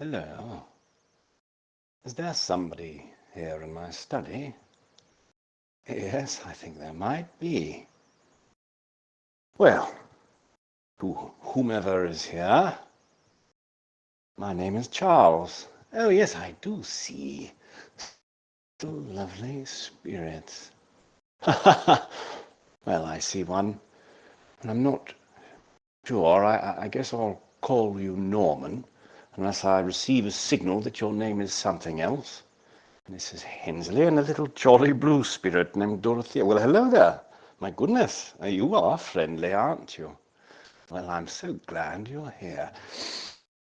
Hello. Is there somebody here in my study? Yes, I think there might be. Well, whomever is here, my name is Charles. Oh, yes, I do see. So lovely spirits. Well, I see one, and I'm not sure. I guess I'll call you Norman, unless I receive a signal that your name is something else. Mrs. Hensley and a little jolly blue spirit named Dorothea. Well, hello there. My goodness, you are friendly, aren't you? Well, I'm so glad you're here.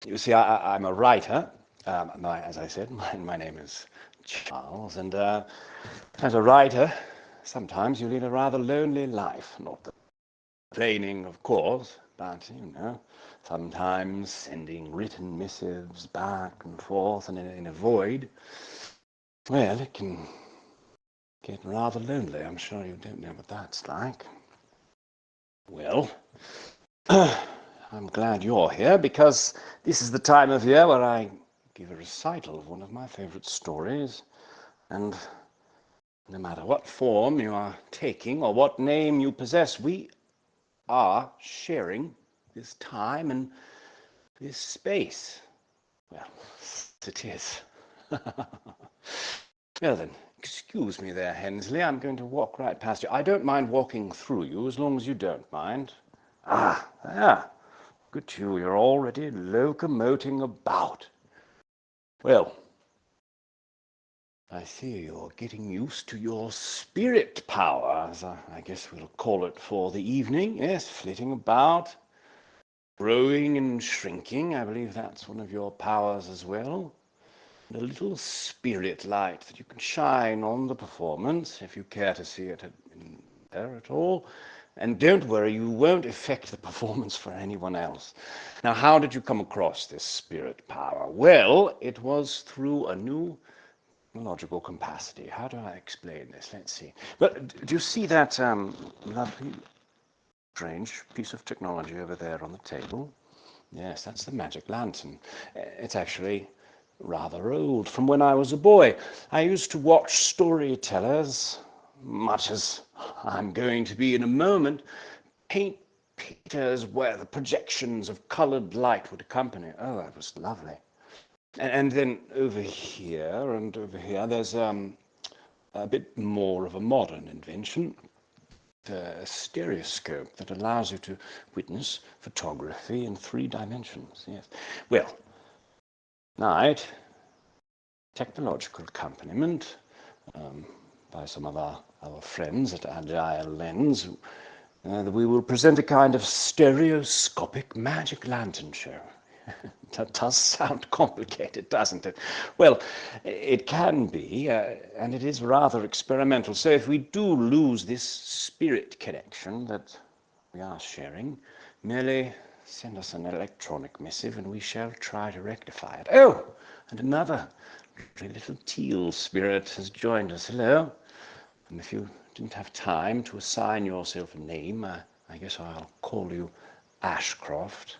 You see, I'm a writer. As I said, my name is Charles, and as a writer, sometimes you lead a rather lonely life. Not complaining, of course, but, sometimes sending written missives back and forth and in a void. Well, it can get rather lonely. I'm sure you don't know what that's like. Well, I'm glad you're here, because this is the time of year where I give a recital of one of my favorite stories, and no matter what form you are taking or what name you possess, we are sharing this time and this space. Well, it is. Well then, excuse me there, Hensley. I'm going to walk right past you. I don't mind walking through you, as long as you don't mind. Ah, there. Good to you. You're already locomoting about. Well, I see you're getting used to your spirit power, as I guess we'll call it for the evening. Yes, flitting about, growing and shrinking. I believe that's one of your powers as well. A little spirit light that you can shine on the performance, if you care to see it in there at all. And don't worry, you won't affect the performance for anyone else. Now, how did you come across this spirit power? Well, it was through a new logical capacity. How do I explain this? Let's see. But do you see that lovely, strange piece of technology over there on the table? Yes, that's the magic lantern. It's actually rather old, from when I was a boy. I used to watch storytellers, much as I'm going to be in a moment, paint pictures where the projections of colored light would accompany. Oh, that was lovely. And then over here and over here, there's a bit more of a modern invention. A stereoscope that allows you to witness photography in 3 dimensions. Yes. Well, tonight, technological accompaniment by some of our friends at Agile Lens, we will present a kind of stereoscopic magic lantern show. That does sound complicated, doesn't it? Well, it can be, and it is rather experimental. So if we do lose this spirit connection that we are sharing, merely send us an electronic missive and we shall try to rectify it. Oh, and another little teal spirit has joined us. Hello. And if you didn't have time to assign yourself a name, I guess I'll call you Ashcroft.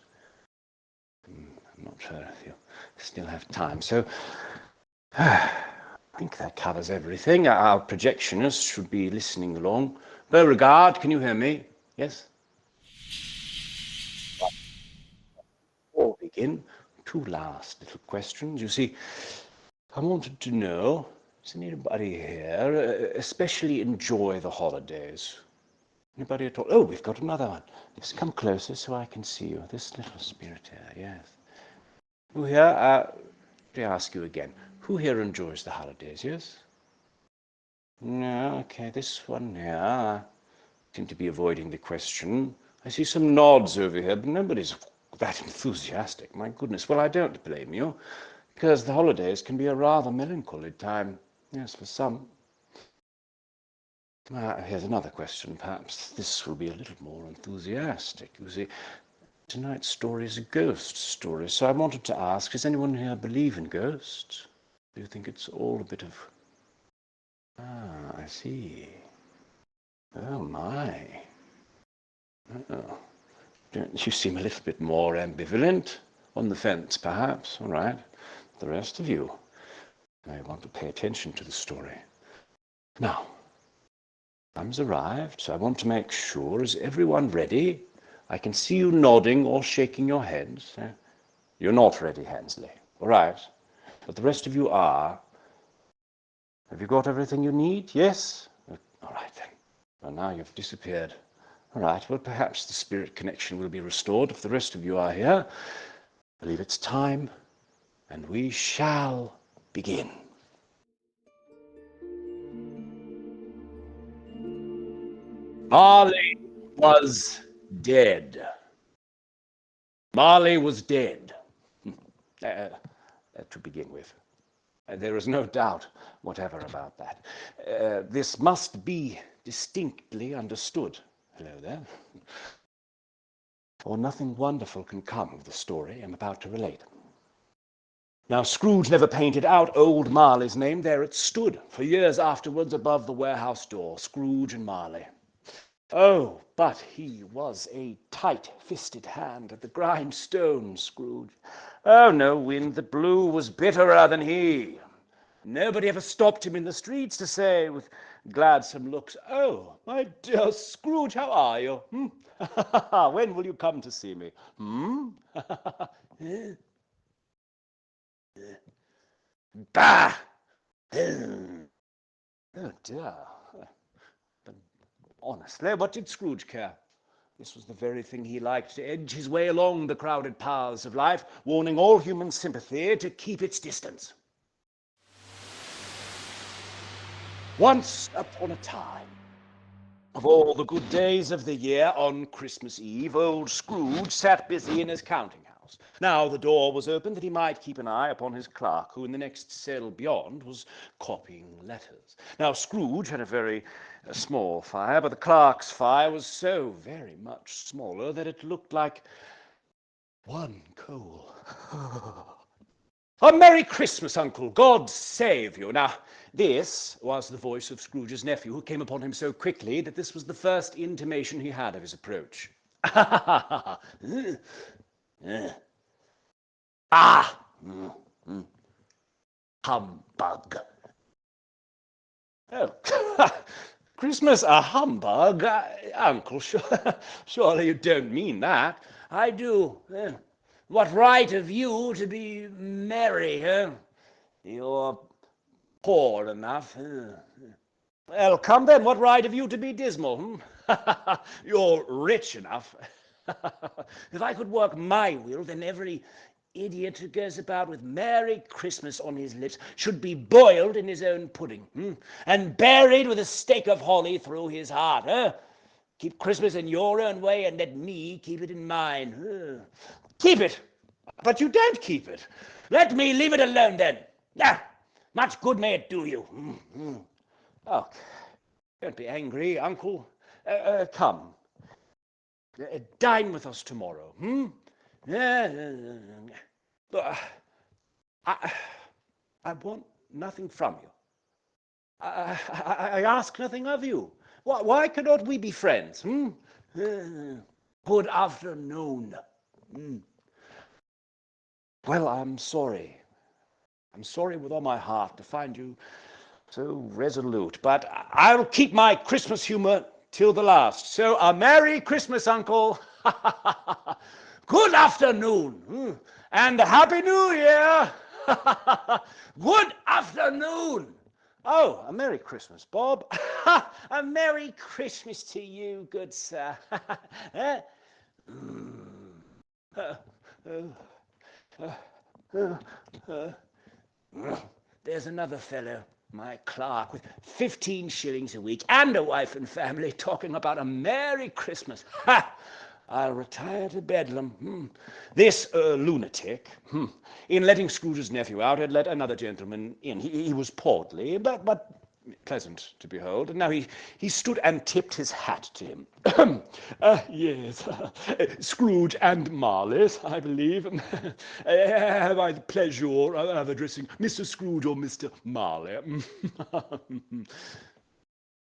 I'm not sure if you still have time. So I think that covers everything. Our projectionists should be listening along. Beauregard, can you hear me? Yes? Before we begin, 2 last little questions. You see, I wanted to know, does anybody here especially enjoy the holidays? Anybody at all? Oh, we've got another one. Just come closer so I can see you. This little spirit here, yes. Who here, let me ask you again, who here enjoys the holidays, yes? No, okay, this one here seem to be avoiding the question. I see some nods over here, but nobody's that enthusiastic. My goodness, well, I don't blame you, because the holidays can be a rather melancholy time, yes, for some. Here's another question, perhaps this will be a little more enthusiastic. You see, tonight's story is a ghost story, so I wanted to ask, does anyone here believe in ghosts? Do you think it's all a bit of... Ah, I see. Oh, my. Oh. Don't you seem a little bit more ambivalent? On the fence, perhaps. All right. the rest of you may want to pay attention to the story. Now, time's arrived, so I want to make sure, is everyone ready? I can see you nodding or shaking your heads. You're not ready, Hensley. All right. But the rest of you are. Have you got everything you need? Yes? All right, then. Well, now you've disappeared. All right, well, perhaps the spirit connection will be restored if the rest of you are here. I believe it's time, and we shall begin. Marley was dead. Marley was dead, to begin with. There is no doubt whatever about that. This must be distinctly understood. Hello there. Or nothing wonderful can come of the story I'm about to relate. Now, Scrooge never painted out old Marley's name. There it stood for years afterwards above the warehouse door, Scrooge and Marley. Oh, but he was a tight-fisted hand at the grindstone, Scrooge. Oh, no wind that blew was bitterer than he. Nobody ever stopped him in the streets to say with gladsome looks, "Oh, my dear Scrooge, how are you? When will you come to see me? Bah! Oh, dear. But honestly, what did Scrooge care? This was the very thing he liked, to edge his way along the crowded paths of life, warning all human sympathy to keep its distance. Once upon a time, of all the good days of the year, on Christmas Eve, old Scrooge sat busy in his counting house. Now the door was open that he might keep an eye upon his clerk, who in the next cell beyond was copying letters. Now Scrooge had a very small fire, but the clerk's fire was so very much smaller that it looked like one coal. A Merry Christmas, Uncle. God save you. Now, this was the voice of Scrooge's nephew, who came upon him so quickly that this was the first intimation he had of his approach. Ah! Humbug. Oh, Christmas a humbug? Uncle, surely you don't mean that. I do. What right have you to be merry? You're poor enough. Well, come then, what right have you to be dismal? You're rich enough. If I could work my will, then every idiot who goes about with Merry Christmas on his lips should be boiled in his own pudding, and buried with a stake of holly through his heart. Keep Christmas in your own way, and let me keep it in mine. Keep it, but you don't keep it. Let me leave it alone then. Much good may it do you. Oh, don't be angry, Uncle. Come. Dine with us tomorrow. I want nothing from you. I ask nothing of you. Why cannot we be friends? Good afternoon. Well, I'm sorry. I'm sorry with all my heart to find you so resolute, but I'll keep my Christmas humor till the last. So a Merry Christmas, Uncle. Good afternoon, and a Happy New Year. Good afternoon. Oh, a Merry Christmas, Bob. A Merry Christmas to you, good sir. There's another fellow, my clerk, with 15 shillings a week and a wife and family, talking about a Merry Christmas. Ha! I'll retire to Bedlam. This lunatic, in letting Scrooge's nephew out, had let another gentleman in. He was portly, but pleasant to behold, and now he stood and tipped his hat to him. Yes, Scrooge and Marley's, I believe. Have I the pleasure of addressing Mr. Scrooge or Mr. Marley?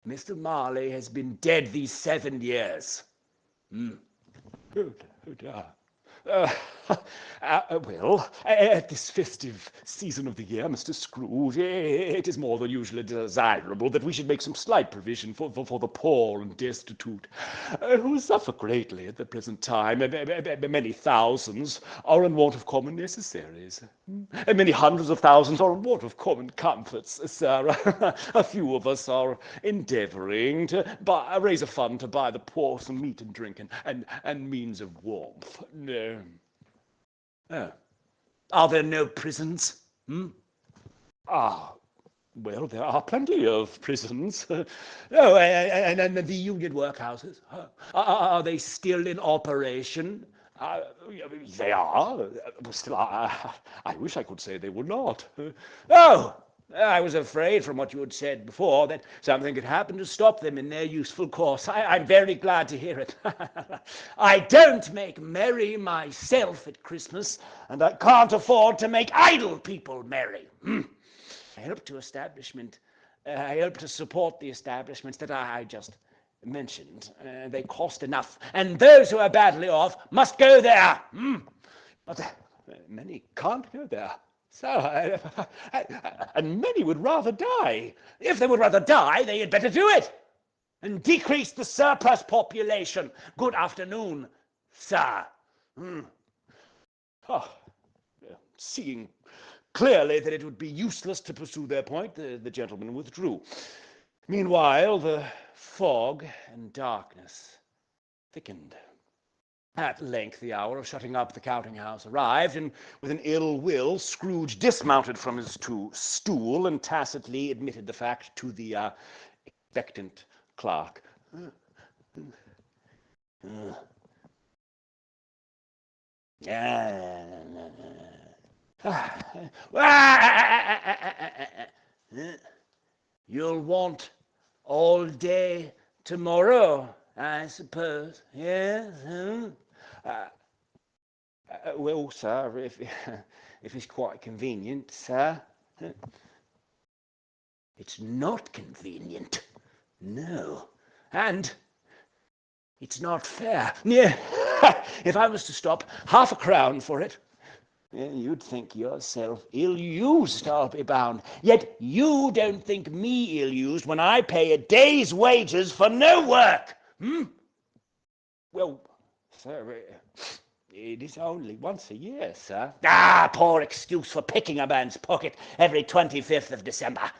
Mr. Marley has been dead these 7 years. Oh dear. Uh, well, at this festive season of the year, Mr. Scrooge, it is more than usually desirable that we should make some slight provision for the poor and destitute, who suffer greatly at the present time. Many thousands are in want of common necessaries, and many hundreds of thousands are in want of common comforts, sir. A few of us are endeavouring to raise a fund to buy the poor some meat and drink and means of warmth. No. Oh. Are there no prisons? Ah, well, there are plenty of prisons. Oh, and the union workhouses. Are they still in operation? They are. Still, I wish I could say they were not. Oh! I was afraid from what you had said before that something had happened to stop them in their useful course. I'm very glad to hear it. I don't make merry myself at Christmas, and I can't afford to make idle people merry. I help to support the establishments that I just mentioned. They cost enough, and those who are badly off must go there. But many can't go there. So, and many would rather die. If they would rather die, they had better do it and decrease the surplus population. Good afternoon, sir. Seeing clearly that it would be useless to pursue their point, the gentleman withdrew. Meanwhile, the fog and darkness thickened. At length the hour of shutting up the counting-house arrived, and with an ill will Scrooge dismounted from his stool and tacitly admitted the fact to the expectant clerk. You'll want all day tomorrow, I suppose. Yes? Well, sir, if it's quite convenient, sir. It's not convenient. No. And it's not fair. Yeah. If I was to stop half a crown for it, you'd think yourself ill-used, I'll be bound. Yet you don't think me ill-used when I pay a day's wages for no work. Well, sir, it is only once a year, sir. Ah, poor excuse for picking a man's pocket every 25th of December.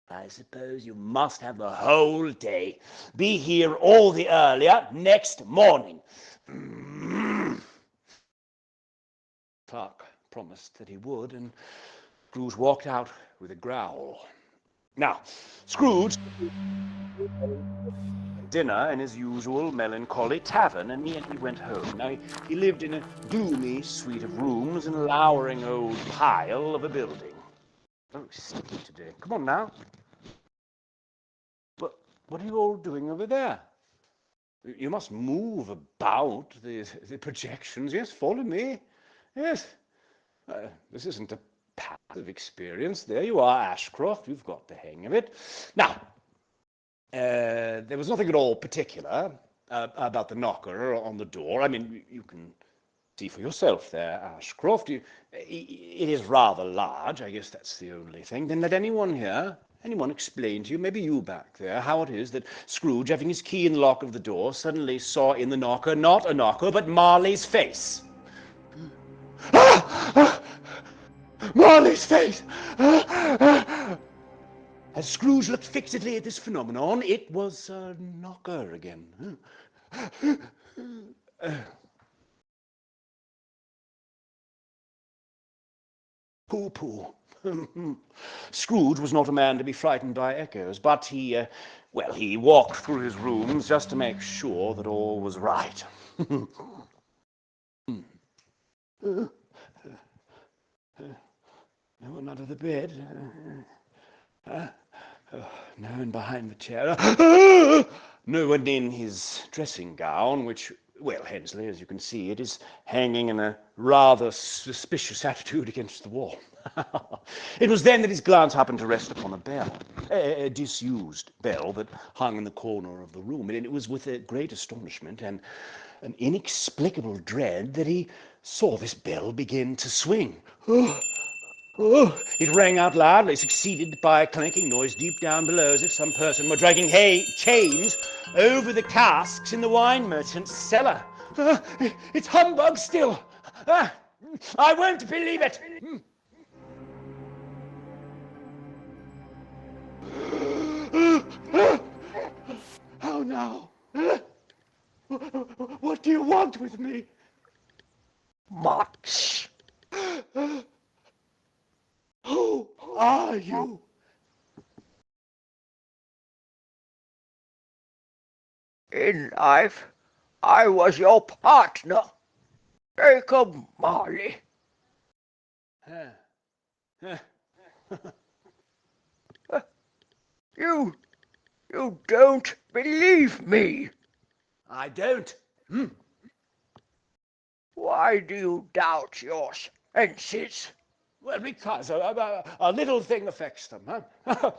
I suppose you must have the whole day. Be here all the earlier next morning. Clark promised that he would, and Scrooge walked out with a growl. Now, Scrooge dinner in his usual melancholy tavern, and he went home. Now, he lived in a gloomy suite of rooms in a lowering old pile of a building. Oh, sticky today. Come on now. But what are you all doing over there? You must move about the projections. Yes, follow me. Yes. This isn't a passive experience. There you are, Ashcroft. You've got the hang of it. Now, there was nothing at all particular about the knocker on the door. I mean, you can see for yourself there, Ashcroft. It is rather large. I guess that's the only thing. Then let anyone explain to you, maybe you back there, how it is that Scrooge, having his key in the lock of the door, suddenly saw in the knocker not a knocker, but Marley's face. Marley's face! As Scrooge looked fixedly at this phenomenon, it was a knocker again. Pooh. Scrooge was not a man to be frightened by echoes, but he walked through his rooms just to make sure that all was right. No one under the bed. No one behind the chair. No one in his dressing gown, which, well, Hensley, as you can see, it is hanging in a rather suspicious attitude against the wall. It was then that his glance happened to rest upon a bell, a disused bell that hung in the corner of the room, and it was with a great astonishment and an inexplicable dread that he saw this bell begin to swing. It rang out loudly, succeeded by a clanking noise deep down below, as if some person were dragging chains over the casks in the wine merchant's cellar. It's humbug still. I won't believe it. How now? What do you want with me? Much. Who are you? In life, I was your partner, Jacob Marley. You don't believe me. I don't. Why do you doubt your senses? Well, because a little thing affects them. Huh?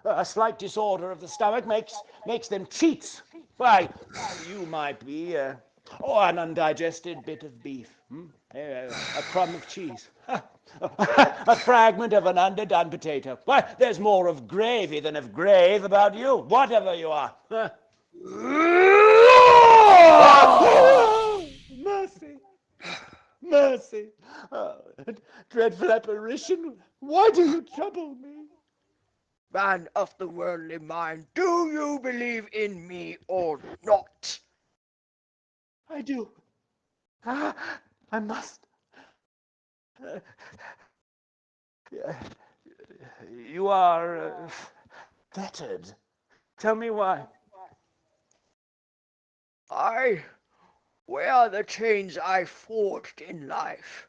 A slight disorder of the stomach makes them cheats. Why, you might be an undigested bit of beef, a crumb of cheese, a fragment of an underdone potato. Why, there's more of gravy than of grave about you, whatever you are. Mercy. Mercy. Dreadful apparition, why do you trouble me? Man of the worldly mind, do you believe in me or not? I do. I must. You are fettered. Tell me why. I wear the chains I forged in life.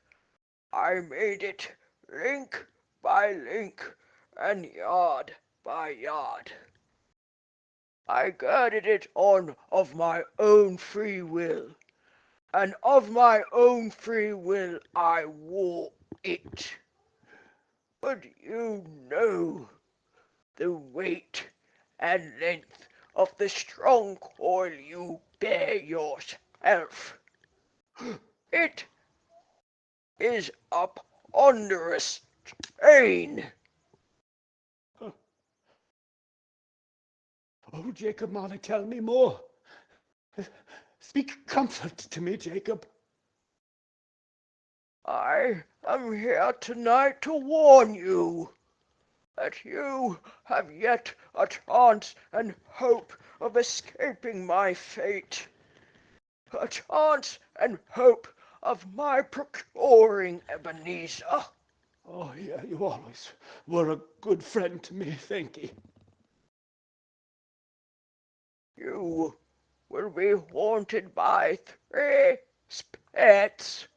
I made it link by link and yard by yard. I girded it on of my own free will, and of my own free will I wore it. But you know the weight and length of the strong coil you bear yourself. It is a ponderous strain. Oh, Jacob Marley, tell me more. Speak comfort to me, Jacob. I am here tonight to warn you that you have yet a chance and hope of escaping my fate. A chance and hope of my procuring Ebenezer. Oh, yeah, you always were a good friend to me, thank you. You will be haunted by 3 spirits.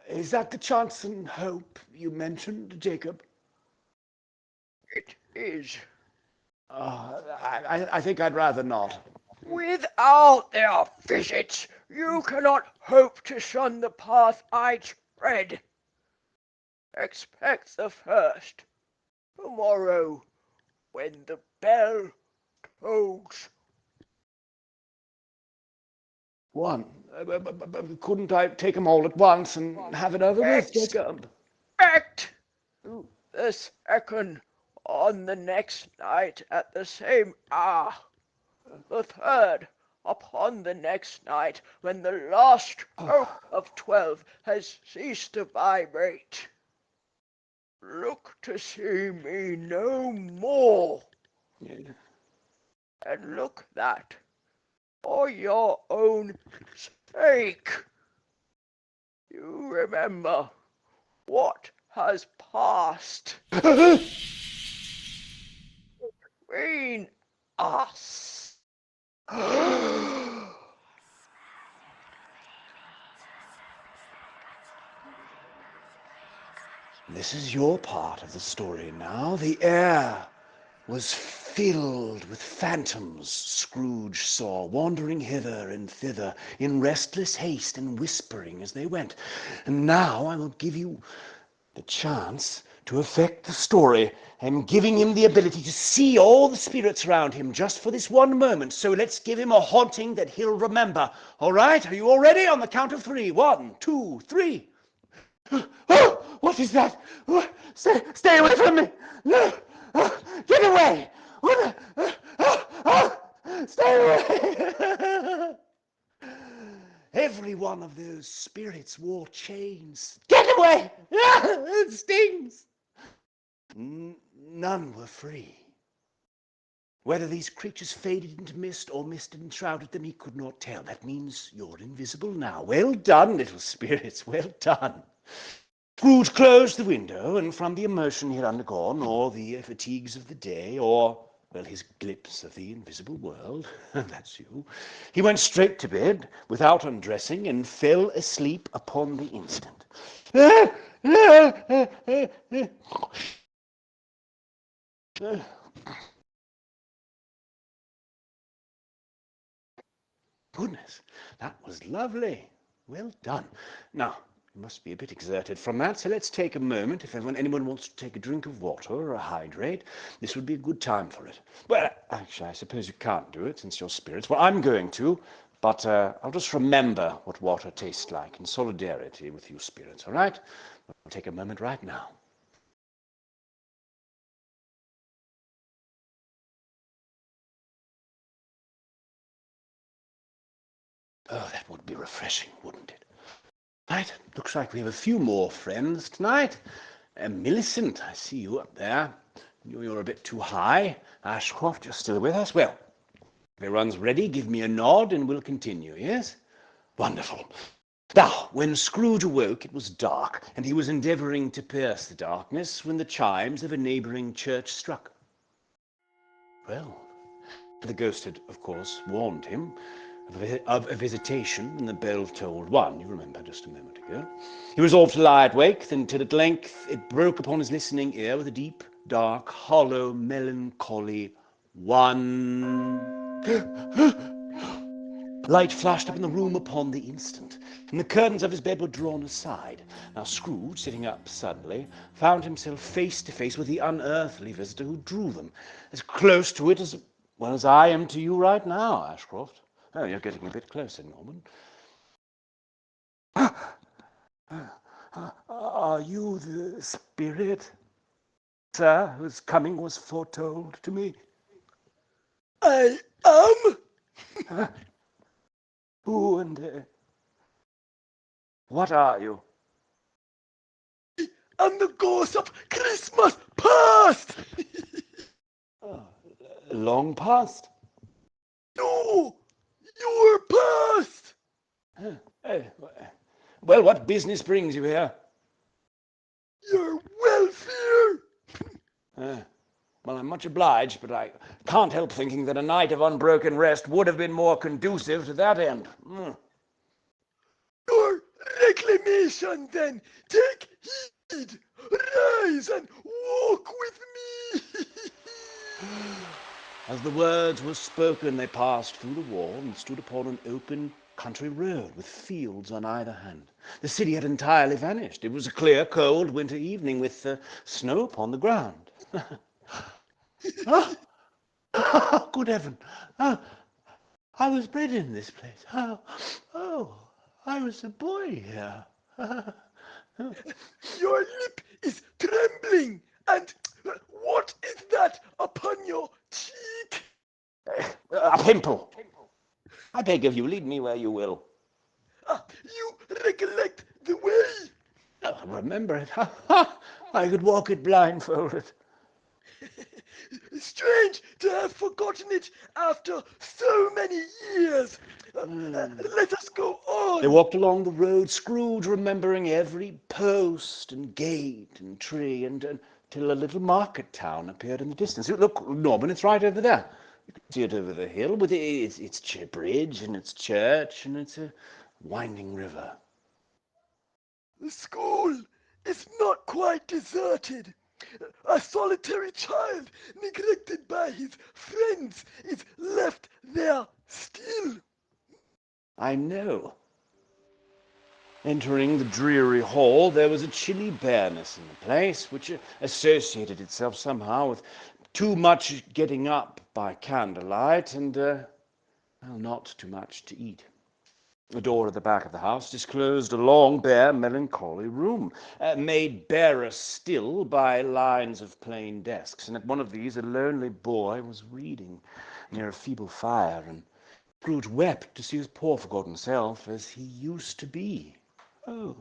Is that the chance and hope you mentioned, Jacob? It is. I think I'd rather not. Without their visits, you cannot hope to shun the path I tread. Expect the first tomorrow when the bell tolls. One. Couldn't I take them all at once and have it over with, Jacob? Expect the second on the next night at the same hour. The third upon the next night when the last stroke of 12 has ceased to vibrate. Look to see me no more. Yeah. And look that, for your own sake, you remember what has passed between us. This is your part of the story now. The air was filled with phantoms Scrooge saw, wandering hither and thither in restless haste and whispering as they went. And now I will give you the chance To affect the story, I'm giving him the ability to see all the spirits around him just for this one moment. So let's give him a haunting that he'll remember. All right? Are you all ready? On the count of 3. 1, 2, 3. Oh, what is that? Oh, stay away from me! No! Get away! Stay away! Every one of those spirits wore chains. Get away! It stings! None were free. Whether these creatures faded into mist or mist enshrouded them, he could not tell. That means you're invisible now. Well done, little spirits, well done. Scrooge closed the window, and from the immersion he had undergone, or the fatigues of the day, or, well, his glimpse of the invisible world, that's you, he went straight to bed without undressing and fell asleep upon the instant. Goodness, that was lovely. Well done. Now, you must be a bit exerted from that, so let's take a moment. If anyone wants to take a drink of water or a hydrate, this would be a good time for it. Well, actually, I suppose you can't do it since you're spirits. Well, I'm going to, but I'll just remember what water tastes like in solidarity with you spirits, all right? We'll take a moment right now. Oh, that would be refreshing, wouldn't it? Right, looks like we have a few more friends tonight. Millicent, I see you up there. You're a bit too high. Ashcroft, you're still with us? Well, if everyone's ready, give me a nod and we'll continue, yes? Wonderful. Now, when Scrooge awoke, it was dark, and he was endeavouring to pierce the darkness when the chimes of a neighbouring church struck. Well, the ghost had, of course, warned him of a visitation, and the bell tolled 1, you remember, just a moment ago. He resolved to lie awake until at length it broke upon his listening ear with a deep, dark, hollow, melancholy 1. Light flashed up in the room upon the instant, and the curtains of his bed were drawn aside. Now Scrooge, sitting up suddenly, found himself face to face with the unearthly visitor who drew them, as close to it as, well, as I am to you right now, Ashcroft. Oh, you're getting a bit closer, Norman. Are you the spirit, sir, whose coming was foretold to me? I am? Who and what are you? I'm the ghost of Christmas past! Long past? No! Your past! Well, what business brings you here? Your welfare! Well, I'm much obliged, but I can't help thinking that a night of unbroken rest would have been more conducive to that end. Your reclamation, then! Take heed! Rise and walk with me! As the words were spoken, they passed through the wall and stood upon an open country road with fields on either hand. The city had entirely vanished. It was a clear, cold winter evening with snow upon the ground. Oh, good heaven! I was bred in this place. I was a boy here. Your lip is trembling, and what is that upon your cheek? A pimple. I beg of you, lead me where you will. You recollect the way? I remember it. I could walk it blindfolded. Strange to have forgotten it after so many years. Let us go on. They walked along the road, Scrooge remembering every post and gate and tree, until a little market town appeared in the distance. Look, Norman, it's right over there. You can see it over the hill with its bridge and its church and its winding river. The school is not quite deserted. A solitary child, neglected by his friends, is left there still. I know. Entering the dreary hall, there was a chilly bareness in the place, which associated itself somehow with too much getting up by candlelight and, not too much to eat. The door at the back of the house disclosed a long, bare, melancholy room, made barer still by lines of plain desks, and at one of these a lonely boy was reading near a feeble fire, and Scrooge wept to see his poor forgotten self as he used to be. Oh,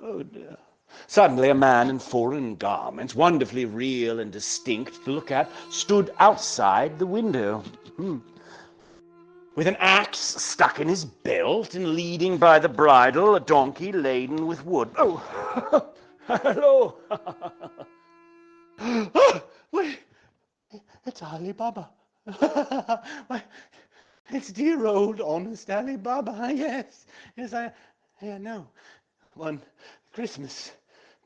oh dear. Suddenly a man in foreign garments, wonderfully real and distinct to look at, stood outside the window. With an axe stuck in his belt and leading by the bridle a donkey laden with wood. Oh, hello. Wait, it's Ali Baba. Why, it's dear old honest Ali Baba. Yes, I know. One Christmas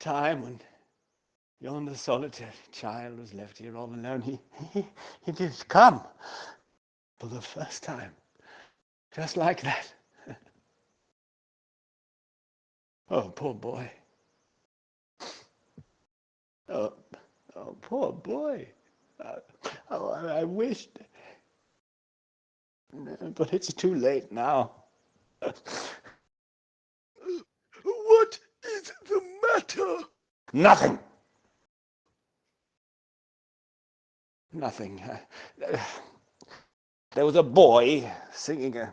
time when yonder solitary child was left here all alone, he did come for the first time, just like that. Oh, poor boy. Oh, poor boy. I wished, but it's too late now. What is the matter? Nothing. Nothing. There was a boy singing a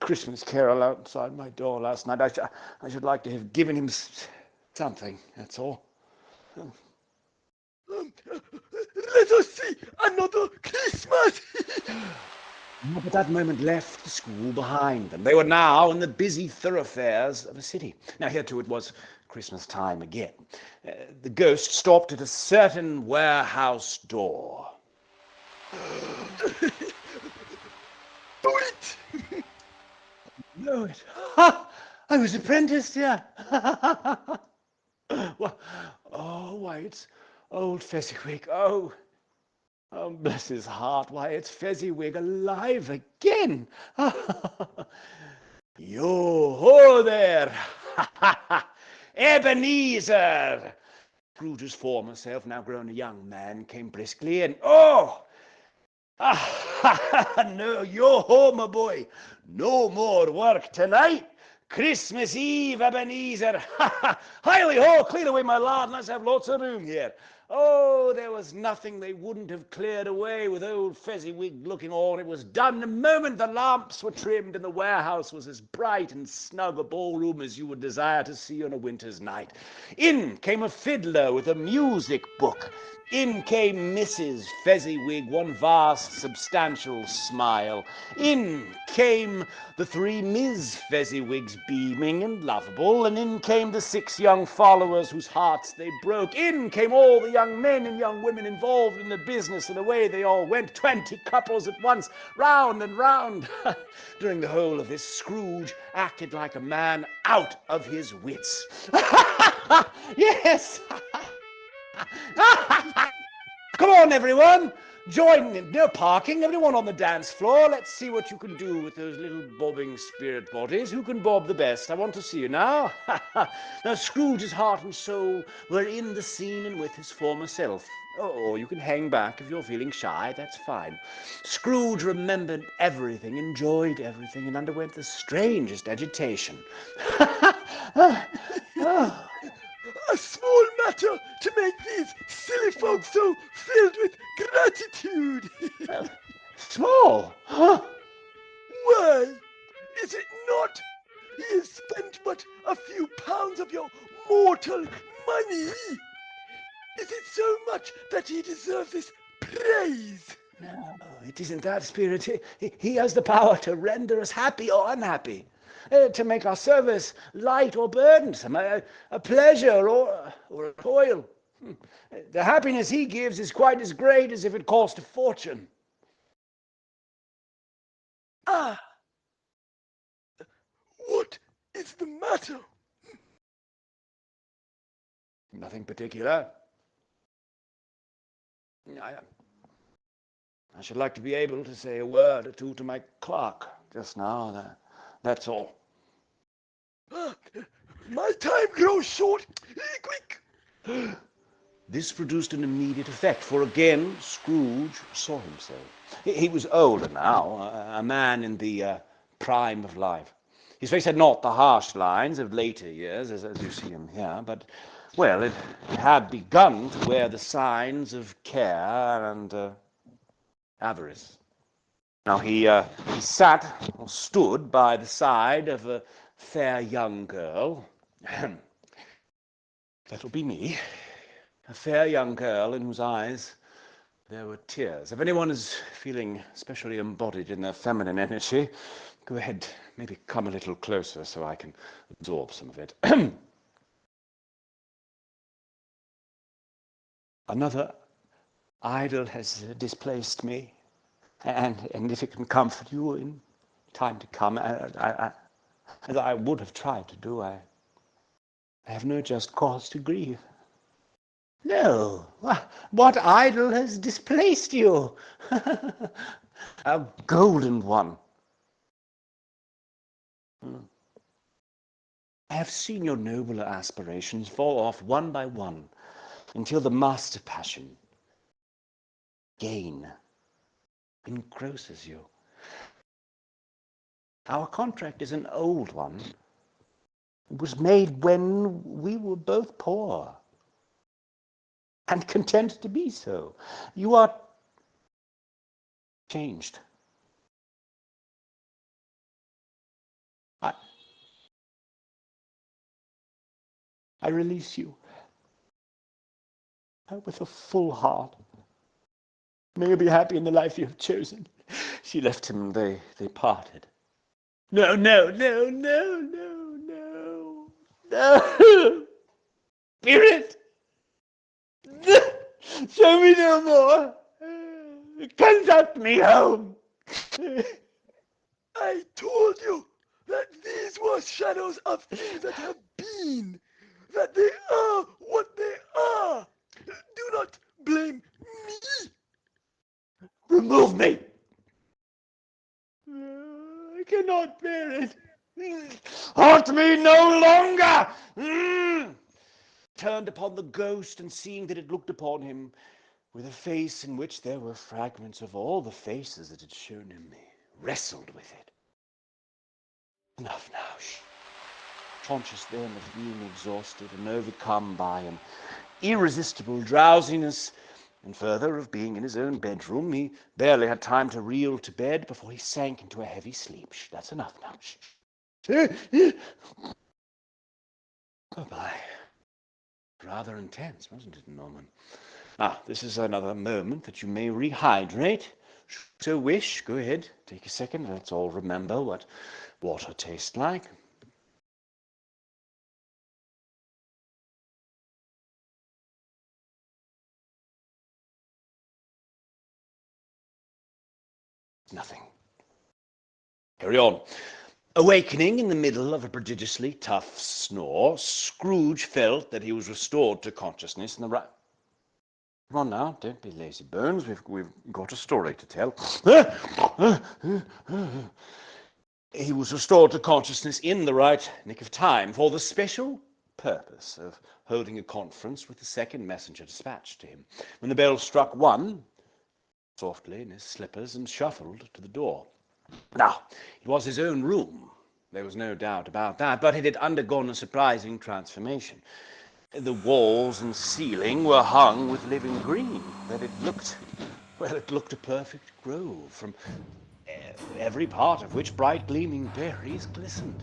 Christmas carol outside my door last night. I should like to have given him something, that's all. Let us see another Christmas. But that moment left the school behind them. They were now in the busy thoroughfares of a city. Now here too it was Christmas time again. The ghost stopped at a certain warehouse door. Do it! Know it. Ha! I was apprenticed here. Well, oh, why, it's old Fezziwig. Oh, bless his heart. Why, it's Fezziwig alive again. Yo-ho there. Ebenezer. Scrooge's former self, now grown a young man, came briskly and, no, yo-ho, my boy. No more work tonight. Christmas Eve, Ebenezer. Hiley-ho, clear away, my lad. Let's have lots of room here. Oh, there was nothing they wouldn't have cleared away with old Fezziwig looking on. It was done the moment the lamps were trimmed and the warehouse was as bright and snug a ballroom as you would desire to see on a winter's night. In came a fiddler with a music book. In came Mrs. Fezziwig, one vast, substantial smile. In came the three Miss Fezziwigs, beaming and lovable, and in came the 6 young followers whose hearts they broke. In came all the young men and young women involved in the business, and away they all went, 20 couples at once, round and round. During the whole of this, Scrooge acted like a man out of his wits. Yes! Come on, everyone. Join in. No parking. Everyone on the dance floor. Let's see what you can do with those little bobbing spirit bodies. Who can bob the best? I want to see you now. Now, Scrooge's heart and soul were in the scene and with his former self. Or you can hang back if you're feeling shy. That's fine. Scrooge remembered everything, enjoyed everything, and underwent the strangest agitation. A small matter to make these silly folks so filled with gratitude. Small? Well, is it not? He has spent but a few pounds of your mortal money. Is it so much that he deserves this praise? No, it isn't that, Spirit. He has the power to render us happy or unhappy, to make our service light or burdensome, a pleasure or a toil. The happiness he gives is quite as great as if it cost a fortune. Ah! What is the matter? Nothing particular. I should like to be able to say a word or two to my clerk just now. That's all. My time grows short. Quick! This produced an immediate effect, for again Scrooge saw himself. He was older now, a man in the prime of life. His face had not the harsh lines of later years, as you see him here, but, well, it had begun to wear the signs of care and avarice. Now he sat or stood by the side of a fair young girl. That'll be me. A fair young girl in whose eyes there were tears. If anyone is feeling especially embodied in their feminine energy, go ahead, maybe come a little closer so I can absorb some of it. Another idol has displaced me, and if it can comfort you in time to come, as I would have tried to do, I have no just cause to grieve. No, what idol has displaced you? A golden one. I have seen your nobler aspirations fall off one by one until the master passion, gain, engrosses you. Our contract is an old one. It was made when we were both poor and content to be so. You are changed. I release you with a full heart. May you be happy in the life you have chosen. She left him, they parted. No, no, no, no, no, no, no. Spirit! Show me no more. Conduct me home. I told you that these were shadows of things that have been, that they are what they are. Do not blame me. Remove me. I cannot bear it. Haunt me no longer. Turned upon the ghost, and seeing that it looked upon him with a face in which there were fragments of all the faces that had shown him, he wrestled with it. Enough now. Conscious then of being exhausted and overcome by an irresistible drowsiness, and further of being in his own bedroom, he barely had time to reel to bed before he sank into a heavy sleep. That's enough now. Bye-bye. Rather intense, wasn't it, Norman? Now, this is another moment that you may rehydrate. So wish, go ahead, take a second. Let's all remember what water tastes like. Nothing. Carry on. Awakening in the middle of a prodigiously tough snore, Scrooge felt that he was restored to consciousness in the right... Come on now, don't be lazy bones. We've got a story to tell. He was restored to consciousness in the right nick of time for the special purpose of holding a conference with the second messenger dispatched to him. When the bell struck one, softly in his slippers, and shuffled to the door. Now, it was his own room. There was no doubt about that, but it had undergone a surprising transformation. The walls and ceiling were hung with living green, that it looked a perfect grove, from every part of which bright gleaming berries glistened.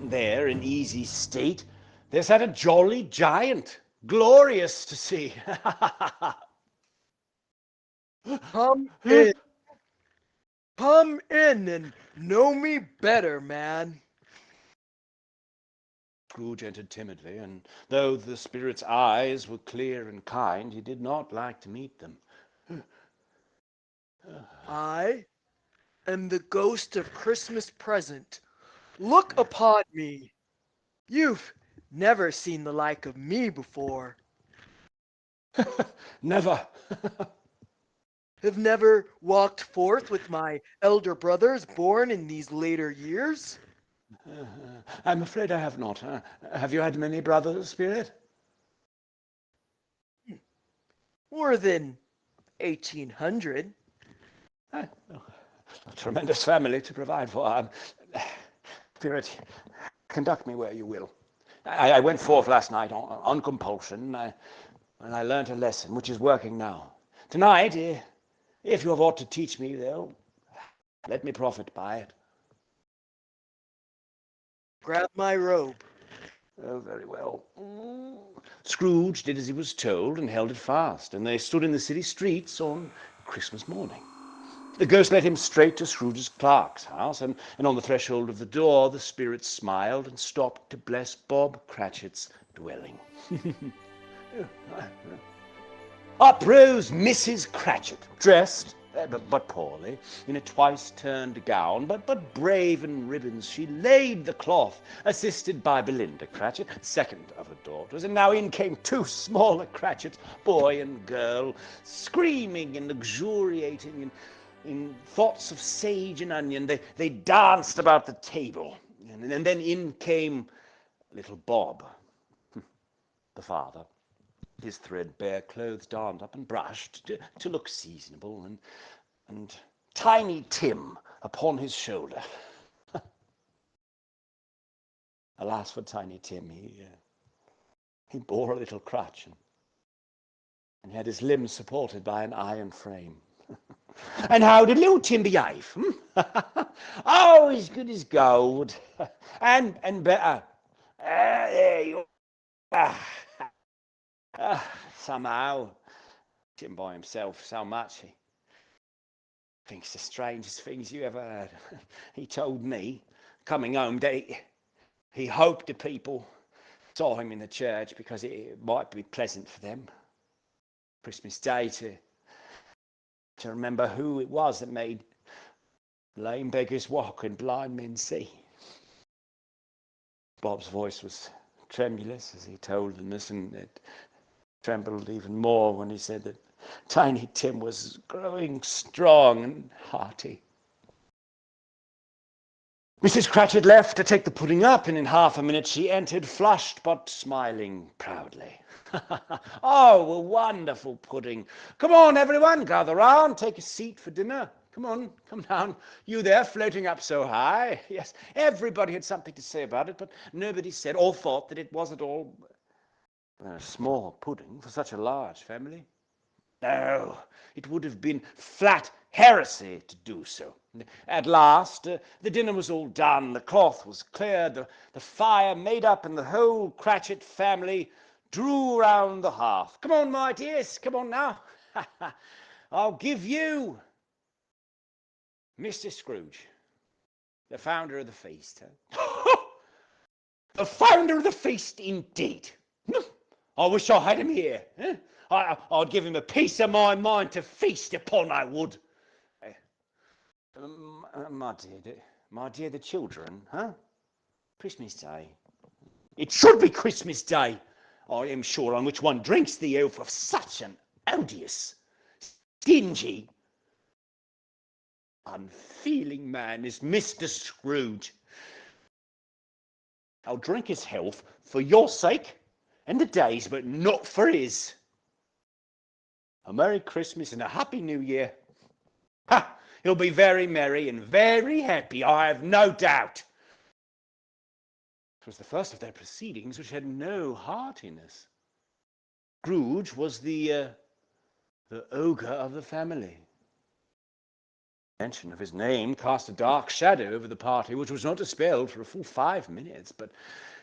And there, in easy state, there sat a jolly giant, glorious to see. Come in. Come in and know me better, man. Scrooge entered timidly, and though the spirit's eyes were clear and kind, he did not like to meet them. I am the ghost of Christmas present. Look upon me. You've never seen the like of me before. Never. Have never walked forth with my elder brothers born in these later years. I'm afraid I have not. Have you had many brothers, Spirit? More than 1,800. A tremendous family to provide for. Spirit, conduct me where you will. I went forth last night on compulsion, and I learnt a lesson, which is working now. Tonight, if you have aught to teach me, though, let me profit by it. Grab my robe. Oh, very well. Scrooge did as he was told and held it fast, and they stood in the city streets on Christmas morning. The ghost led him straight to Scrooge's clerk's house, and on the threshold of the door the spirit smiled and stopped to bless Bob Cratchit's dwelling. Up rose Mrs. Cratchit, dressed, but poorly, in a twice-turned gown, but brave in ribbons. She laid the cloth, assisted by Belinda Cratchit, second of her daughters, and now in came two smaller Cratchits, boy and girl, screaming and luxuriating in thoughts of sage and onion. They danced about the table, and then in came little Bob, the father, his threadbare clothes darned up and brushed to look seasonable, and Tiny Tim upon his shoulder. Alas for Tiny Tim, he bore a little crutch, and had his limbs supported by an iron frame. And how did little Tim behave? Oh, as good as gold, and better. There you are. Somehow, Tim by himself so much, he thinks the strangest things you ever heard. He told me, coming home, that he hoped the people saw him in the church because it might be pleasant for them, Christmas Day, to remember who it was that made lame beggars walk and blind men see. Bob's voice was tremulous as he told them this, and it trembled even more when he said that Tiny Tim was growing strong and hearty. Mrs. Cratchit left to take the pudding up, and in half a minute she entered, flushed but smiling proudly. Oh, a wonderful pudding. Come on, everyone, gather round, take a seat for dinner. Come on, come down. You there, floating up so high. Yes, everybody had something to say about it, but nobody said or thought that it was at all a small pudding for such a large family. No, it would have been flat heresy to do so. At last, the dinner was all done, the cloth was cleared, the fire made up, and the whole Cratchit family drew round the hearth. Come on, my dears, come on now. I'll give you Mr. Scrooge, the founder of the feast. The founder of the feast, indeed. I wish I had him here. I'd give him a piece of my mind to feast upon, I would. My dear, the children, huh? Christmas Day. It should be Christmas Day, I am sure, on which one drinks the oath of such an odious, stingy, unfeeling man as Mr. Scrooge. I'll drink his health for your sake and the day's, but not for his. A Merry Christmas and a Happy New Year. Ha! He'll be very merry and very happy, I have no doubt. It was the first of their proceedings which had no heartiness. Scrooge was the ogre of the family. Mention of his name cast a dark shadow over the party, which was not dispelled for a full 5 minutes, but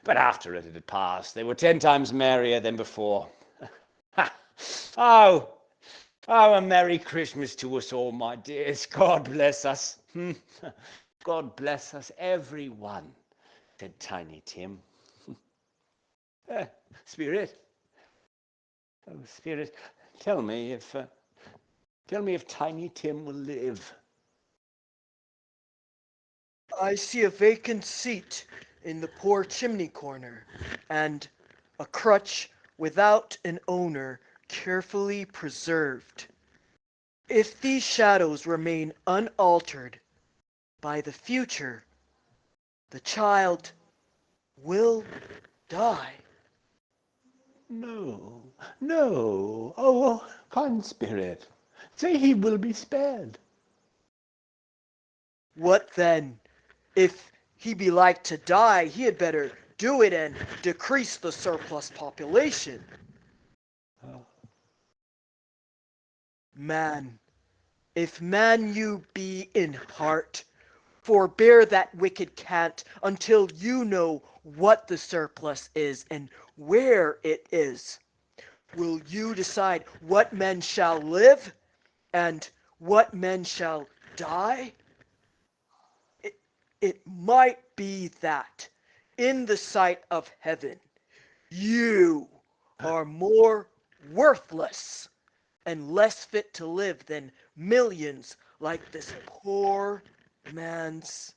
after it had passed, they were 10 times merrier than before. Oh, a Merry Christmas to us all, my dears. God bless us. God bless us, everyone, said Tiny Tim. Spirit, oh, Spirit, tell me if Tiny Tim will live. I see a vacant seat in the poor chimney corner, and a crutch without an owner carefully preserved. If these shadows remain unaltered by the future, the child will die. No, no. Oh, kind spirit, say he will be spared. What then? If he be like to die, he had better do it and decrease the surplus population. Man, if man you be in heart, forbear that wicked cant until you know what the surplus is and where it is. Will you decide what men shall live and what men shall die? It might be that, in the sight of heaven, you are more worthless and less fit to live than millions like this poor man's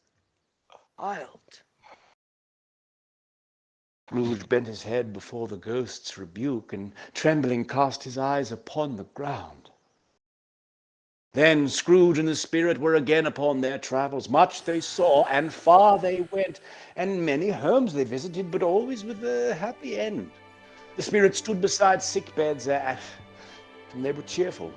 child. Scrooge bent his head before the ghost's rebuke, and trembling cast his eyes upon the ground. Then Scrooge and the spirit were again upon their travels. Much they saw, and far they went, and many homes they visited, but always with a happy end. The spirit stood beside sick beds, and they were cheerful.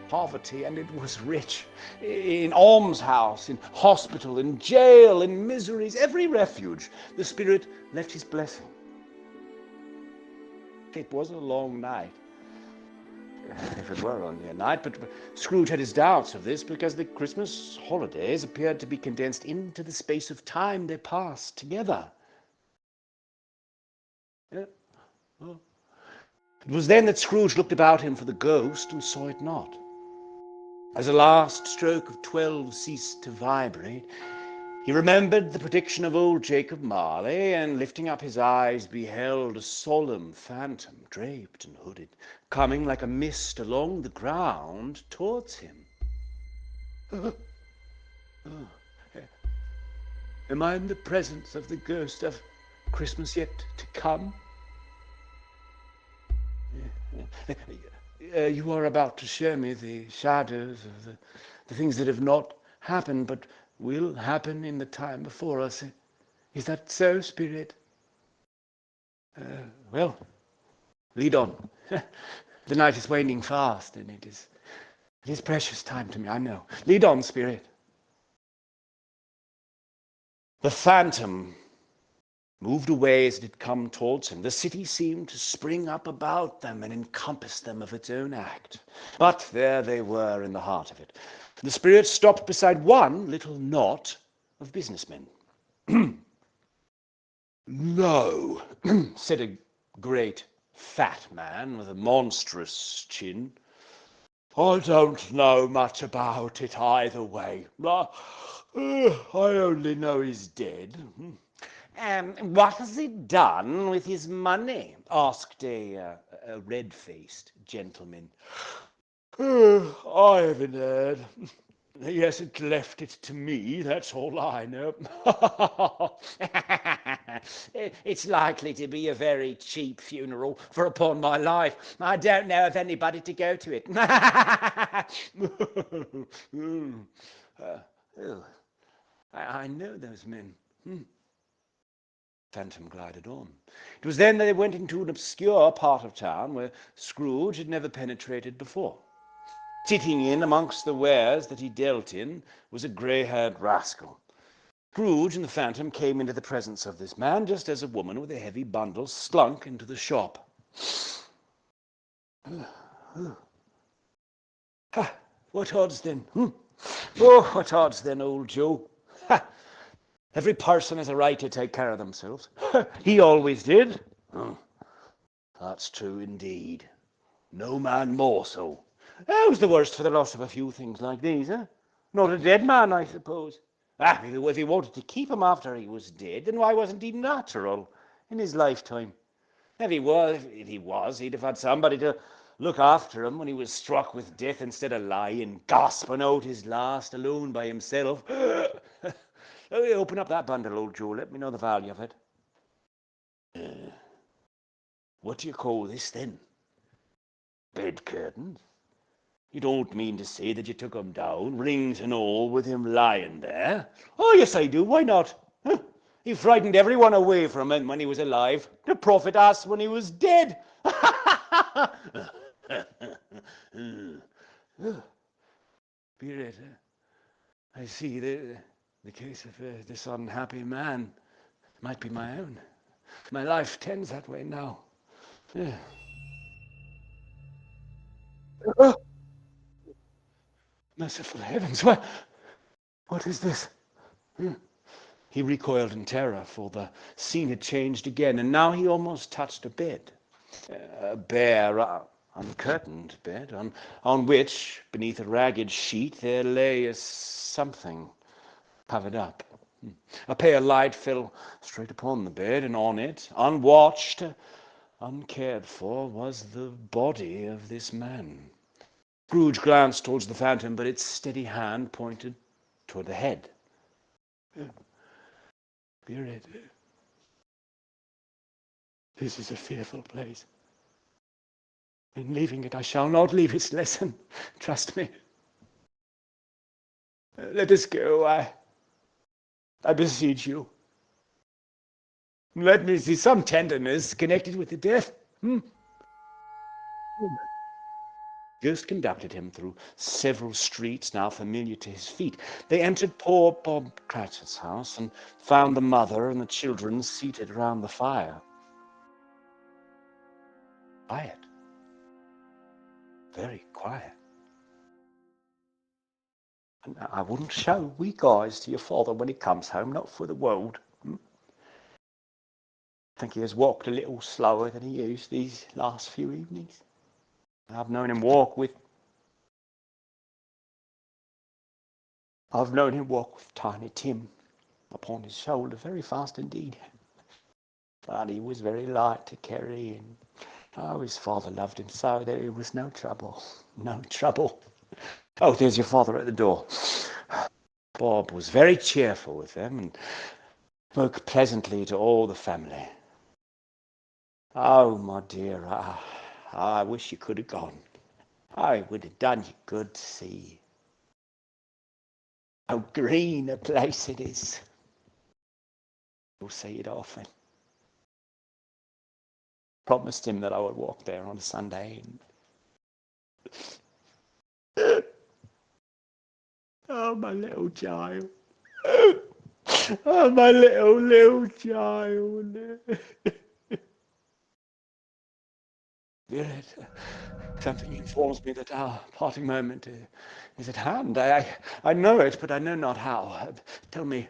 Poverty, and it was rich. In almshouse, in hospital, in jail, in miseries, every refuge, the spirit left his blessing. It was a long night, if it were only a night, but Scrooge had his doubts of this because the Christmas holidays appeared to be condensed into the space of time they passed together. Yeah. Oh. It was then that Scrooge looked about him for the ghost and saw it not. As a last stroke of 12 ceased to vibrate, he remembered the prediction of old Jacob Marley, and lifting up his eyes beheld a solemn phantom, draped and hooded, coming like a mist along the ground towards him. Am I in the presence of the ghost of Christmas yet to come? You are about to show me the shadows of the things that have not happened, but will happen in the time before us. Is that so, spirit? Well, lead on. The night is waning fast, and it is precious time to me, I know. Lead on, spirit. The phantom moved away as it had come towards him. The city seemed to spring up about them and encompass them of its own act. But there they were in the heart of it. The spirit stopped beside one little knot of businessmen. No, said a great fat man with a monstrous chin. I don't know much about it either way. I only know he's dead. What has he done with his money? Asked a red-faced gentleman. I haven't heard. He hasn't left it to me, that's all I know. It's likely to be a very cheap funeral, for upon my life, I don't know of anybody to go to it. I know those men. Phantom glided on. It was then that they went into an obscure part of town where Scrooge had never penetrated before. Sitting in amongst the wares that he dealt in was a grey-haired rascal. Scrooge and the Phantom came into the presence of this man just as a woman with a heavy bundle slunk into the shop. What odds then? Oh, what odds then, old Joe? Every person has a right to take care of themselves. He always did. That's true indeed. No man more so. How's the worst for the loss of a few things like these, eh? Not a dead man, I suppose. If he wanted to keep him after he was dead, then why wasn't he natural in his lifetime? If he was, he'd have had somebody to look after him when he was struck with death instead of lying, gasping out his last alone by himself. Open up that bundle, old Joe. Let me know the value of it. What do you call this, then? Bed curtains? You don't mean to say that you took him down, rings and all, with him lying there? Oh, yes, I do. Why not? He frightened everyone away from him when he was alive, to profit us when he was dead. Spirit, I see the case of this unhappy man might be my own. My life tends that way now. Yeah. Oh, merciful heavens, what is this? He recoiled in terror, for the scene had changed again, and now he almost touched a bed. A bare, uncurtained bed, on which, beneath a ragged sheet, there lay a something covered up. A pale light fell straight upon the bed, and on it, unwatched, uncared for, was the body of this man. Scrooge glanced towards the phantom, but its steady hand pointed toward the head. Spirit, this is a fearful place. In leaving it, I shall not leave its lesson. Trust me. Let us go, I beseech you. Let me see some tenderness connected with the death. Ghost conducted him through several streets now familiar to his feet. They entered poor Bob Cratchit's house and found the mother and the children seated around the fire. Quiet. Very quiet. And I wouldn't show weak eyes to your father when he comes home, not for the world. I think he has walked a little slower than he used these last few evenings. I've known him walk with Tiny Tim upon his shoulder very fast indeed. But he was very light to carry, and his father loved him so that it was no trouble. No trouble. Oh, there's your father at the door. Bob was very cheerful with them and spoke pleasantly to all the family. Oh, my dear, I wish you could have gone. I would have done you good to see how green a place it is. You'll see it often. Promised him that I would walk there on a Sunday. Oh, my little child. Oh, my little child. Yes, something informs me that our parting moment is at hand. I know it, but I know not how. Tell me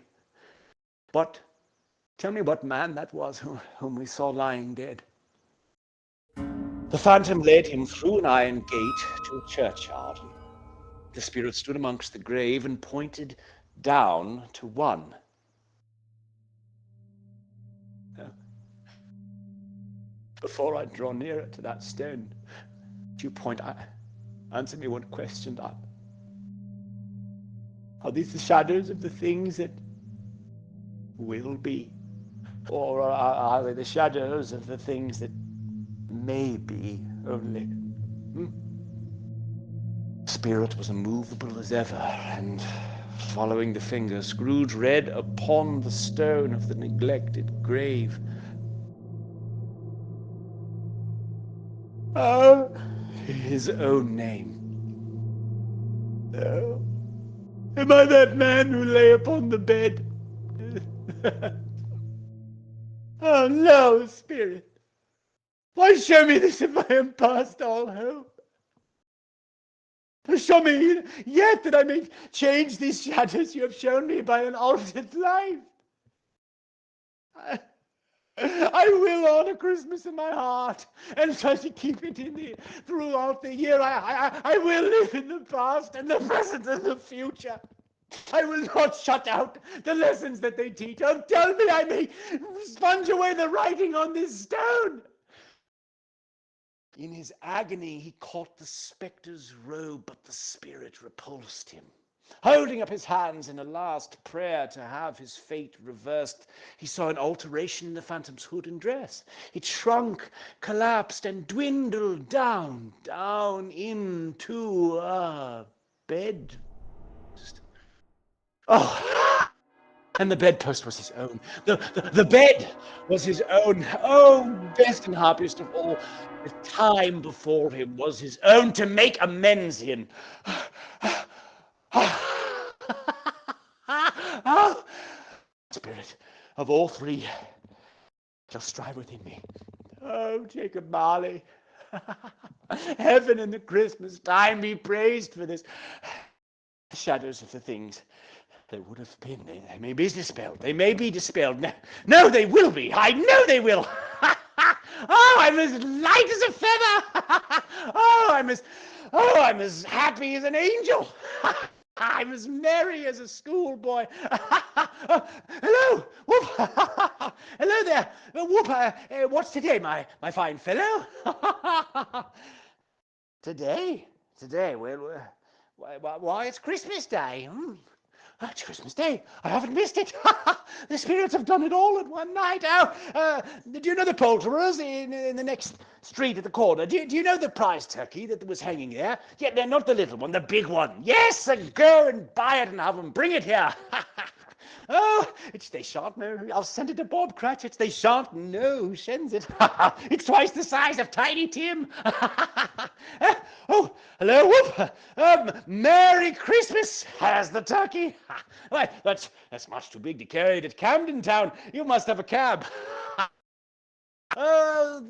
what man that was whom we saw lying dead. The phantom led him through an iron gate to a churchyard. The spirit stood amongst the grave and pointed down to one. Before I draw nearer to that stone, you point, answer me one question. Are these the shadows of the things that will be? Or are they the shadows of the things that may be only? Spirit was immovable as ever, and following the finger, Scrooge read upon the stone of the neglected grave. His own name. Oh, am I that man who lay upon the bed? Oh, no, Spirit. Why show me this if I am past all hope? Show me yet that I may change these shadows you have shown me by an altered life. I will honor Christmas in my heart and try to keep it throughout the year. I will live in the past and the present and the future. I will not shut out the lessons that they teach. Oh, tell me I may sponge away the writing on this stone. In his agony, he caught the spectre's robe, but the spirit repulsed him. Holding up his hands in a last prayer to have his fate reversed, he saw an alteration in the phantom's hood and dress. It shrunk, collapsed, and dwindled down into a bed. Oh! And the bedpost was his own. The bed was his own. Oh, best and happiest of all, the time before him was his own to make amends in. Oh, spirit of all three shall strive within me. Oh, Jacob Marley, heaven and the Christmas time be praised for this. Shadows of the things that would have been, they may be dispelled. They may be dispelled. No, they will be. I know they will. Oh, I'm as light as a feather. I'm as happy as an angel. I'm as merry as a schoolboy. Hello, Whoop. Hello there, Whoop. What's today, my fine fellow? Today. Well, why, it's Christmas Day. It's Christmas Day. I haven't missed it. The spirits have done it all at one night. Oh, do you know the poulterers in the next street at the corner? Do you know the prize turkey that was hanging there? Yeah, not the little one, the big one. Yes, go and buy it and have them bring it here. Oh, they shan't know. I'll send it to Bob Cratchit. They shan't know who sends it. It's twice the size of Tiny Tim. Oh, hello, Whoop. Merry Christmas, has the turkey. Why, that's much too big to carry it at Camden Town. You must have a cab. Oh,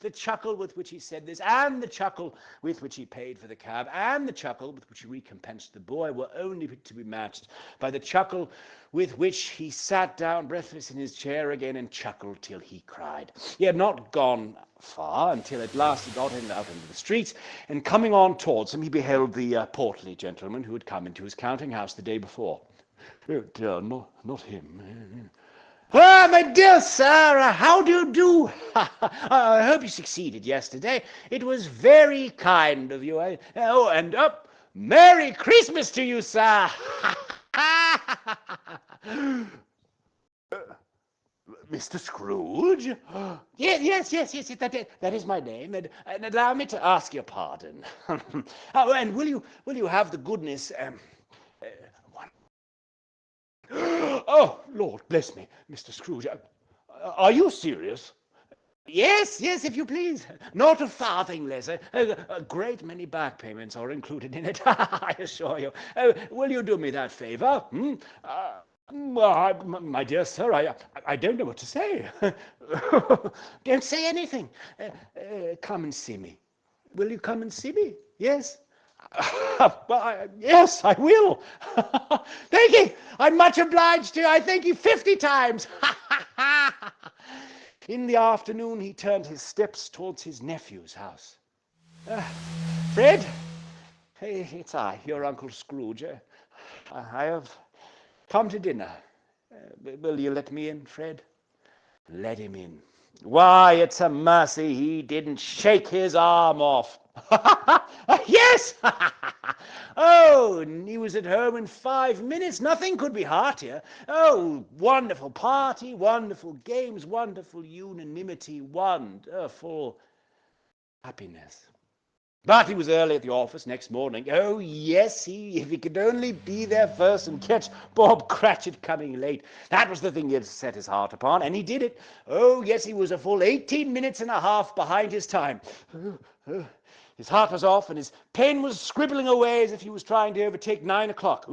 the chuckle with which he said this, and the chuckle with which he paid for the cab, and the chuckle with which he recompensed the boy were only to be matched by the chuckle with which he sat down breathless in his chair again and chuckled till he cried. He had not gone far until at last he got out into the streets, and coming on towards him, he beheld the portly gentleman who had come into his counting-house the day before. Oh, dear, not him. Ah, my dear sir, how do you do? I hope you succeeded yesterday. It was very kind of you. Oh, and up, Merry Christmas to you, sir. Mr. Scrooge? Yes, that is my name, and allow me to ask your pardon. Oh, and will you have the goodness, Oh, Lord bless me, Mr. Scrooge. Are you serious? Yes, if you please. Not a farthing less. A great many back payments are included in it, I assure you. Will you do me that favor? My dear sir, I don't know what to say. Don't say anything. Come and see me. Will you come and see me? Yes? Yes, I will. Thank you. I'm much obliged to you. I thank you 50 times. In the afternoon, he turned his steps towards his nephew's house. Fred? Hey, it's I, your Uncle Scrooge. I have come to dinner. Will you let me in, Fred? Let him in. Why, it's a mercy he didn't shake his arm off. Yes! Oh, and he was at home in 5 minutes. Nothing could be heartier. Oh, wonderful party, wonderful games, wonderful unanimity, wonderful happiness. But he was early at the office next morning. Oh, yes, if he could only be there first and catch Bob Cratchit coming late. That was the thing he had set his heart upon, and he did it. Oh, yes, he was a full 18 minutes and a half behind his time. His heart was off, and his pen was scribbling away as if he was trying to overtake 9 o'clock.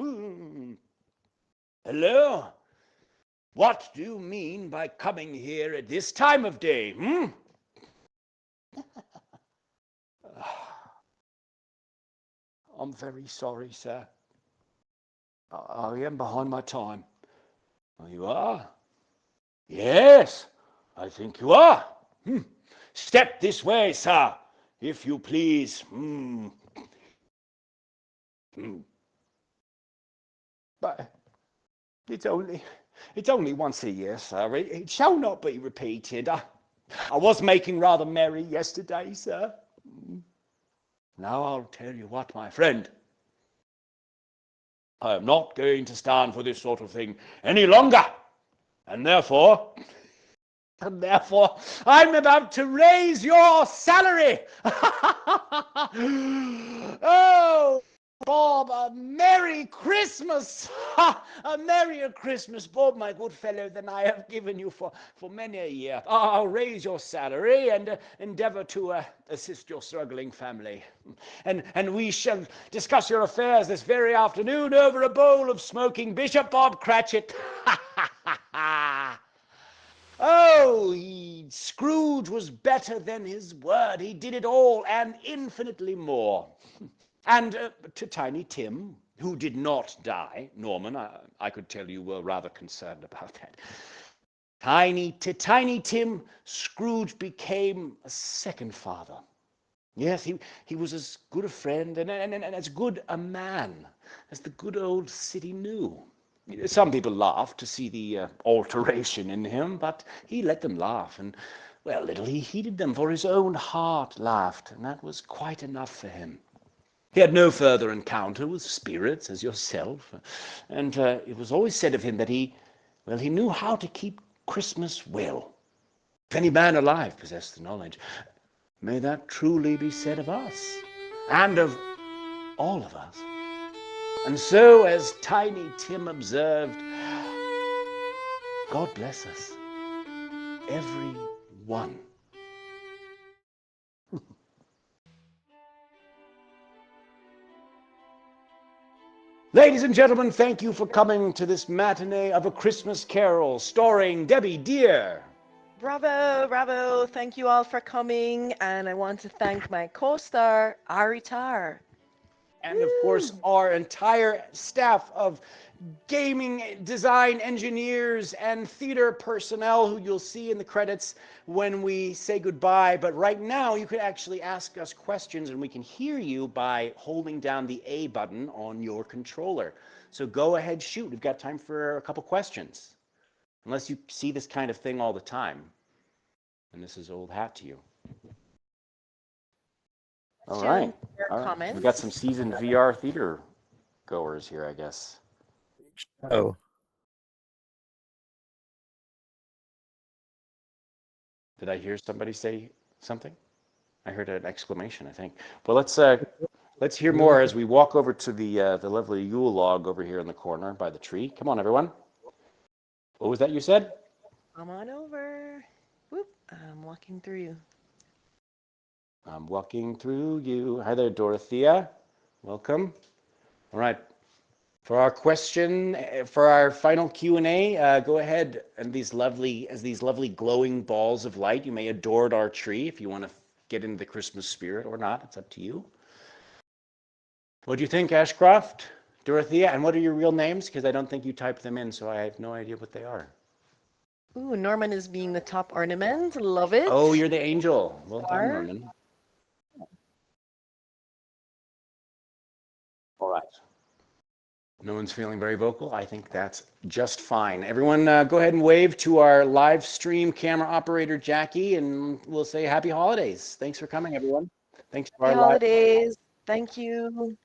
Hello? What do you mean by coming here at this time of day, I'm very sorry, sir. I am behind my time. Oh, you are? Yes, I think you are. Step this way, sir, if you please. But it's only once a year, sir. It shall not be repeated. I was making rather merry yesterday, sir. Now I'll tell you what, my friend. I am not going to stand for this sort of thing any longer. And therefore, I'm about to raise your salary. Oh, Bob, a Merry Christmas! Ha! A merrier Christmas, Bob, my good fellow, than I have given you for many a year. I'll raise your salary and endeavor to assist your struggling family. And we shall discuss your affairs this very afternoon over a bowl of smoking Bishop Bob Cratchit. Ha ha ha ha! Oh, Scrooge was better than his word. He did it all and infinitely more. And to Tiny Tim, who did not die, Norman, I could tell you were rather concerned about that. To Tiny Tim, Scrooge became a second father. Yes, he was as good a friend and as good a man as the good old city knew. Some people laughed to see the alteration in him, but he let them laugh, and, well, little he heeded them, for his own heart laughed, and that was quite enough for him. He had no further encounter with spirits as yourself, and it was always said of him that he knew how to keep Christmas well. If any man alive possessed the knowledge, may that truly be said of us, and of all of us. And so, as Tiny Tim observed, God bless us, every one. Ladies and gentlemen, thank you for coming to this matinee of A Christmas Carol, starring Debbie Deer. Bravo, bravo. Thank you all for coming. And I want to thank my co-star, Ari Tarr. And of course, our entire staff of gaming design engineers and theater personnel who you'll see in the credits when we say goodbye. But right now, you can actually ask us questions and we can hear you by holding down the A button on your controller. So go ahead, shoot. We've got time for a couple questions. Unless you see this kind of thing all the time. And this is old hat to you. All right. Comments. We've got some seasoned VR theater goers here, I guess. Oh. Did I hear somebody say something? I heard an exclamation, I think. Well, let's hear more as we walk over to the lovely Yule log over here in the corner by the tree. Come on, everyone. What was that you said? Come on over. Whoop, I'm walking through you. I'm walking through you. Hi there, Dorothea. Welcome. All right. For our question, for our final Q&A, go ahead and these lovely glowing balls of light. You may adore our tree if you want to get into the Christmas spirit or not. It's up to you. What do you think, Ashcroft, Dorothea, and what are your real names? Because I don't think you typed them in, so I have no idea what they are. Ooh, Norman is being the top ornament. Love it. Oh, you're the angel. Well Tarr. done, Norman. All right. No one's feeling very vocal. I think that's just fine. Everyone, go ahead and wave to our live stream camera operator, Jackie, and we'll say happy holidays. Thanks for coming, everyone. Thanks for Happy our holidays. Thank you.